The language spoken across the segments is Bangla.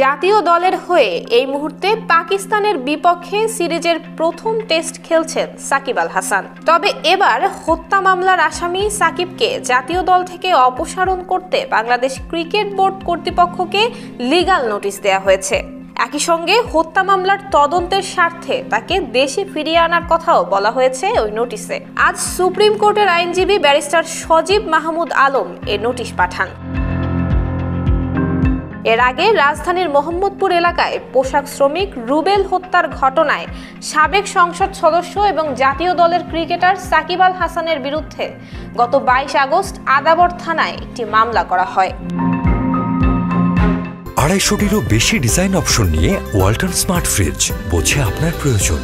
জাতীয় দলের হয়ে এই মুহূর্তে পাকিস্তানের বিপক্ষে সিরিজের প্রথম টেস্ট খেলছেন সাকিব আল হাসান। তবে এবার হত্যা মামলার আসামি সাকিবকে জাতীয় দল থেকে অপসারণ করতে বাংলাদেশ ক্রিকেট বোর্ড কর্তৃপক্ষকে লিগ্যাল নোটিশ দেওয়া হয়েছে। একই সঙ্গে হত্যা মামলার তদন্তের স্বার্থে তাকে দেশে ফিরিয়ে আনার কথাও বলা হয়েছে ওই নোটিশে। আজ সুপ্রিম কোর্টের আইনজীবী ব্যারিস্টার সজীব মাহমুদ আলম এ নোটিশ পাঠান। এর আগে রাজধানীর মোহাম্মদপুর এলাকায় পোশাক শ্রমিক রুবেল হত্যার ঘটনায় সাবেক সংসদ সদস্য এবং জাতীয় দলের ক্রিকেটার সাকিব আল হাসানের বিরুদ্ধে গত 22 আগস্ট আদাবর থানায় একটি মামলা করা হয়। 250-টিরও বেশি ডিজাইন অপশন নিয়ে ওয়ালটন স্মার্ট ফ্রিজ, বোঝে আপনার প্রয়োজন।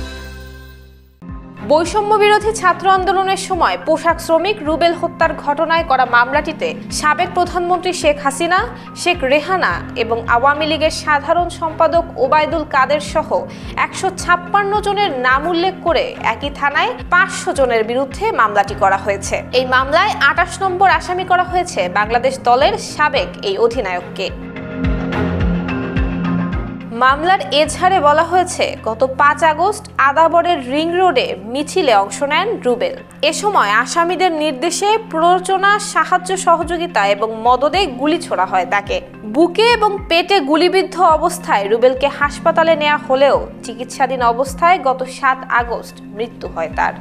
বৈষম্য বিরোধী ছাত্র আন্দোলনের সময় পোশাক শ্রমিক রুবেল হত্যার ঘটনায় করা মামলাটিতে সাবেক প্রধানমন্ত্রী শেখ হাসিনা, শেখ রেহানা এবং আওয়ামী লীগের সাধারণ সম্পাদক ওবায়দুল কাদের সহ 156 জনের নাম উল্লেখ করে একই থানায় 500 জনের বিরুদ্ধে মামলাটি করা হয়েছে। এই মামলায় 28 নম্বর আসামি করা হয়েছে বাংলাদেশ দলের সাবেক এই অধিনায়ককে। মামলার এজাহারে বলা হয়েছে, গত 5 আগস্ট আদাবরের রিং রোডে মিছিলে অংশ নেন রুবেল। এ সময় আসামিদের নির্দেশে প্ররোচনা, সাহায্য সহযোগিতা এবং মদদে গুলি ছোড়া হয় তাকে। বুকে এবং পেটে গুলিবিদ্ধ অবস্থায় রুবেলকে হাসপাতালে নেওয়া হলেও চিকিৎসাধীন অবস্থায় গত 7 আগস্ট মৃত্যু হয় তার।